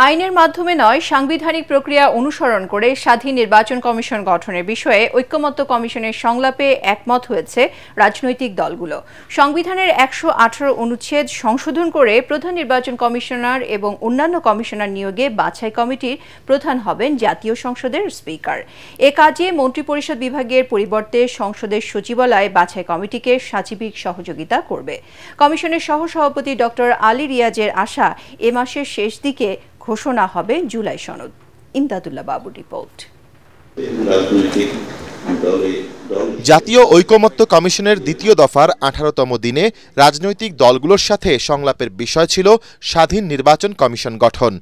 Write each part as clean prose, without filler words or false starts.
আইনের মাধ্যমে নয়, সাংবিধানিক প্রক্রিয়া অনুসরণ করে স্বাধীন নির্বাচন কমিশন গঠনের বিষয়ে ঐকমত্য কমিশনের সংলাপে একমত হয়েছে রাজনৈতিক দলগুলো। সংবিধানের ১১৮ অনুচ্ছেদ সংশোধন করে প্রধান নির্বাচন কমিশনার এবং অন্যান্য কমিশনার নিয়োগে বাছাই কমিটির প্রধান হবেন জাতীয় সংসদের স্পিকার। এ কাজে মন্ত্রিপরিষদ বিভাগের পরিবর্তে সংসদের সচিবালয় বাছাই কমিটিকে সাচিবিক সহযোগিতা করবে। কমিশনের সহসভাপতি ডক্টর আলী রিয়াজের আশা, এ মাসের শেষ দিকে ঘোষণা হবে জুলাই সনদ। ইমদাদুল্লাহ বাবুর রিপোর্ট। জাতীয় ঐকমত্য কমিশনের দ্বিতীয় দফার 18তম দিনে রাজনৈতিক দলগুলোর সাথে সংলাপের বিষয় ছিল স্বাধীন নির্বাচন কমিশন গঠন।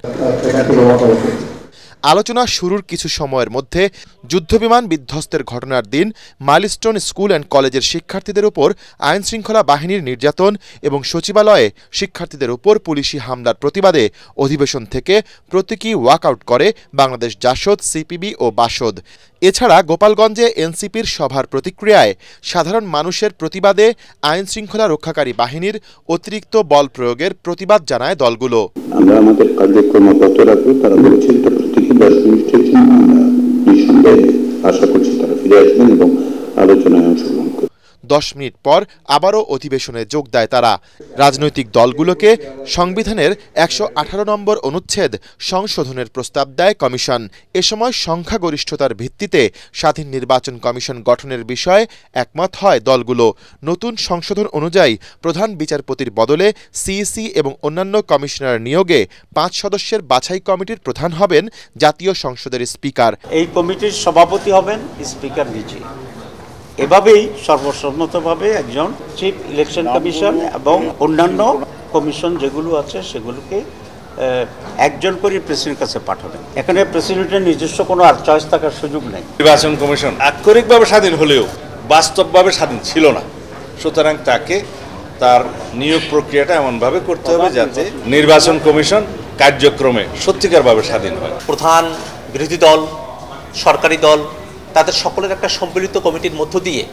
আলোচনা শুরুর কিছু সময়ের মধ্যে যুদ্ধবিমান বিধ্বস্তের ঘটনার দিন মাইলস্টোন স্কুল অ্যান্ড কলেজের শিক্ষার্থীদের উপর আইনশৃঙ্খলা বাহিনীর নির্যাতন এবং সচিবালয়ে শিক্ষার্থীদের উপর পুলিশি হামলার প্রতিবাদে অধিবেশন থেকে প্রতীকী ওয়াকআউট করে বাংলাদেশ জাসদ, সিপিবি ও বাসদ। এছাড়া গোপালগঞ্জে এনসিপির সভার প্রতিক্রিয়ায় সাধারণ মানুষের প্রতিবাদে আইনশৃঙ্খলা রক্ষাকারী বাহিনীর অতিরিক্ত বল প্রয়োগের প্রতিবাদ জানায় দলগুলো। আমরা আমাদের কার্যক্রম অব্যাহত রাখবো। তারা বলেছে এটা প্রতীকী 10 মিনিটের জন্য। আমরা নিঃসন্দেহে আশা করছি তারা ফিরে আসবেন এবং আলোচনায় অংশগ্রহণ করবেন। 10 মিনিট পর আবারও অধিবেশনে যোগ দেয় তারা। রাজনৈতিক দলগুলোকে সংবিধানের 118 নম্বর অনুচ্ছেদ সংশোধনের প্রস্তাব দেয় কমিশন। এ সময় সংখ্যাগরিষ্ঠতার ভিত্তিতে স্বাধীন নির্বাচন কমিশন গঠনের বিষয়ে একমত হয় দলগুলো। নতুন সংশোধন অনুযায়ী প্রধান বিচারপতির বদলে সিইসি এবং অন্যান্য কমিশনার নিয়োগে 5 সদস্যের বাছাই কমিটির প্রধান হবেন জাতীয় সংসদের স্পিকার। এই কমিটির সভাপতি হবেন স্পিকার নিজে। এভাবেই সর্বসম্মতভাবে একজন চিফ ইলেকশন কমিশন এবং অন্যান্য কমিশন যেগুলো আছে সেগুলোকে একজন করে প্রেসিডেন্টের কাছে পাঠাবেন। এখানে প্রেসিডেন্টের নিজস্ব কোনো আর চয়েস থাকার সুযোগ নেই। নির্বাচন কমিশন আক্ষরিকভাবে স্বাধীন হলেও বাস্তবভাবে স্বাধীন ছিল না। সুতরাং তাকে তার নিয়োগ প্রক্রিয়াটা এমনভাবে করতে হবে যাতে নির্বাচন কমিশন কার্যক্রমে সত্যিকারভাবে স্বাধীন হয়। প্রধান বিরোধী দল, সরকারি দল, তাদের সকলের একটা সম্মিলিত কমিটির মধ্য দিয়ে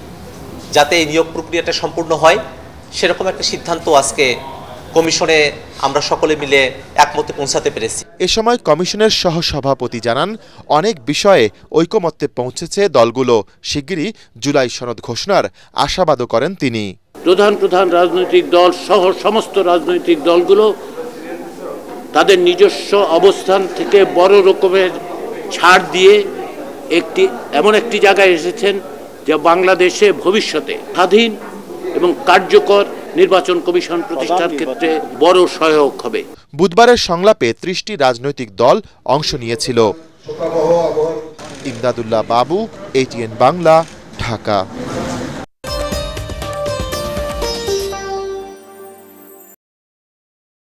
যাতে এই নিয়োগ প্রক্রিয়াটা সম্পূর্ণ হয় সেরকম একটা সিদ্ধান্ত আজকে কমিশনে আমরা সকলে মিলে একমতে পৌঁছাতে পেরেছি। এ সময় কমিশনের সহসভাপতি জানান, অনেক বিষয়ে ঐকমত্যে পৌঁছেছে দলগুলো। শিগগিরই জুলাই সনদ ঘোষণার আশাবাদও করেন তিনি। প্রধান রাজনৈতিক দল সহ সমস্ত রাজনৈতিক দলগুলো তাদের নিজস্ব অবস্থান থেকে বড় রকমের ছাড় দিয়ে এমন একটি জায়গায় এসেছেন যে বাংলাদেশে ভবিষ্যতে স্বাধীন এবং কার্যকর নির্বাচন কমিশন প্রতিষ্ঠার ক্ষেত্রে বড় সহায়ক হবে। বুধবারের সংলাপে 30টি রাজনৈতিক দল অংশ নিয়েছিল। ইমদাদুল্লাহ বাবু, ATN বাংলা, ঢাকা।